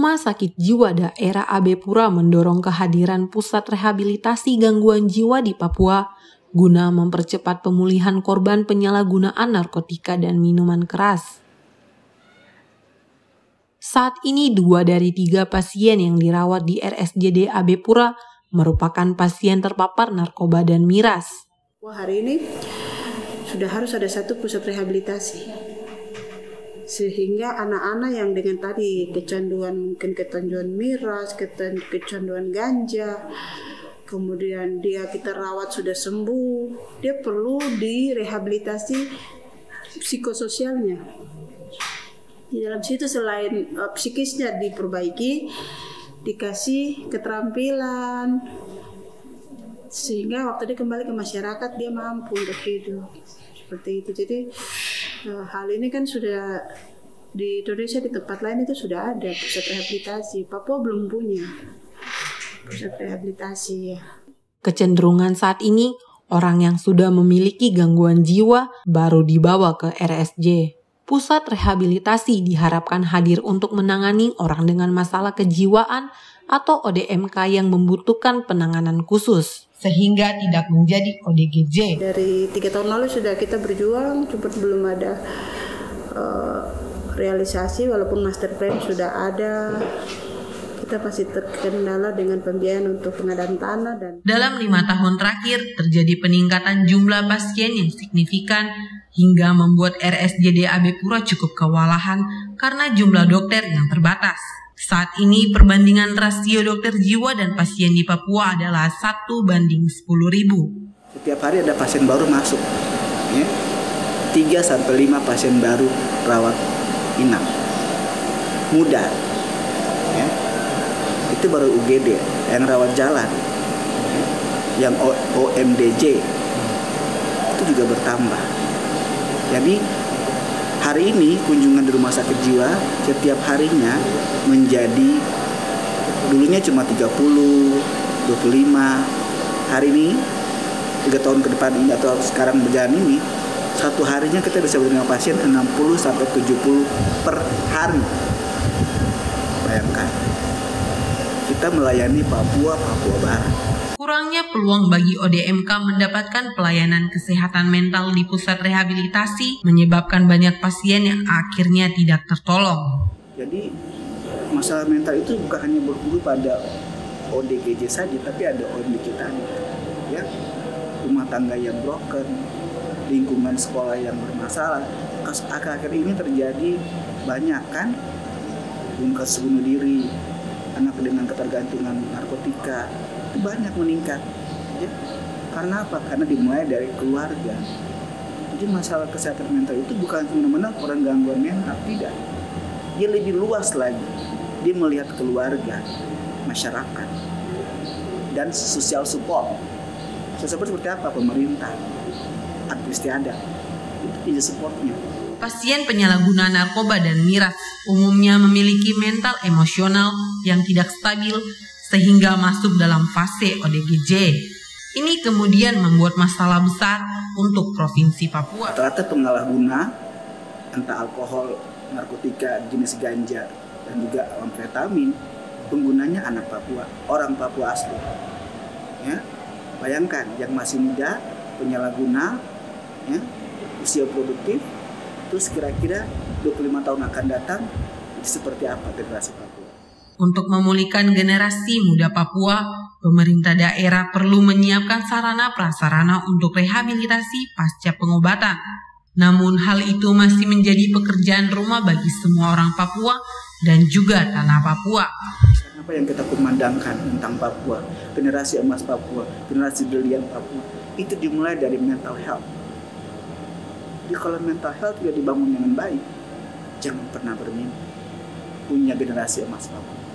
Rumah Sakit Jiwa Daerah AB Pura mendorong kehadiran pusat rehabilitasi gangguan jiwa di Papua guna mempercepat pemulihan korban penyalahgunaan narkotika dan minuman keras. Saat ini 2 dari 3 pasien yang dirawat di RSJD AB Pura merupakan pasien terpapar narkoba dan miras. Hari ini sudah harus ada satu pusat rehabilitasi, sehingga anak-anak yang dengan tadi kecanduan, mungkin kecanduan miras, kecanduan ganja, kemudian kita rawat sudah sembuh, dia perlu direhabilitasi psikososialnya. Di dalam situ selain psikisnya diperbaiki, dikasih keterampilan, sehingga waktu dia kembali ke masyarakat dia mampu untuk hidup. Seperti itu. Jadi hal ini kan sudah di Indonesia, di tempat lain itu sudah ada pusat rehabilitasi. Papua belum punya pusat rehabilitasi ya. Kecenderungan saat ini, orang yang sudah memiliki gangguan jiwa baru dibawa ke RSJ. Pusat rehabilitasi diharapkan hadir untuk menangani orang dengan masalah kejiwaan atau ODMK yang membutuhkan penanganan khusus, sehingga tidak menjadi ODGJ. Dari 3 tahun lalu sudah kita berjuang, cuma belum ada realisasi. Walaupun master plan sudah ada, kita masih terkendala dengan pembiayaan untuk pengadaan tanah. Dalam 5 tahun terakhir terjadi peningkatan jumlah pasien yang signifikan hingga membuat RSJD AB Pura cukup kewalahan karena jumlah dokter yang terbatas. Saat ini perbandingan rasio dokter jiwa dan pasien di Papua adalah 1:10.000. Setiap hari ada pasien baru masuk, ya. 3-5 pasien baru rawat inap, muda, ya. Itu baru UGD, yang rawat jalan, yang OMDJ itu juga bertambah. Jadi hari ini kunjungan di rumah sakit jiwa setiap harinya menjadi, dulunya cuma 30, 25. Hari ini 3 tahun ke depan ini atau sekarang berjalan ini, satu harinya kita bisa menerima pasien 60-70 per hari. Bayangkan, kita melayani Papua Barat. Kurangnya peluang bagi ODMK mendapatkan pelayanan kesehatan mental di pusat rehabilitasi menyebabkan banyak pasien yang akhirnya tidak tertolong. Jadi masalah mental itu bukan hanya berhulu pada ODGJ saja, tapi ada ODGJ tadi, ya. Rumah tangga yang broken, lingkungan sekolah yang bermasalah. Akhir-akhir ini terjadi banyak kan, kasus bunuh diri, anak dengan ketergantungan narkotika itu banyak meningkat, ya. Karena apa? Karena dimulai dari keluarga. Jadi masalah kesehatan mental itu bukan benar-benar orang gangguan mental, tidak. Dia lebih luas lagi. Dia melihat keluarga, masyarakat, dan social support. Social support seperti apa? Pemerintah, aktivis tiada, itu tidak supportnya. Pasien penyalahguna narkoba dan miras umumnya memiliki mental emosional yang tidak stabil sehingga masuk dalam fase ODGJ. Ini kemudian membuat masalah besar untuk Provinsi Papua. Rata-rata penyalahguna entah alkohol, narkotika, jenis ganja, dan juga amfetamin, penggunanya anak Papua, orang Papua asli. Ya, bayangkan yang masih muda, penyalahguna, ya, usia produktif, terus kira-kira 25 tahun akan datang, seperti apa generasi Papua? Untuk memulihkan generasi muda Papua, pemerintah daerah perlu menyiapkan sarana prasarana untuk rehabilitasi pasca pengobatan. Namun hal itu masih menjadi pekerjaan rumah bagi semua orang Papua dan juga tanah Papua. Apa yang kita kumandangkan tentang Papua, generasi emas Papua, generasi brilian Papua, itu dimulai dari mental health. Jadi kalau mental health tidak dibangun dengan baik, jangan pernah bermimpi punya generasi emas Papua.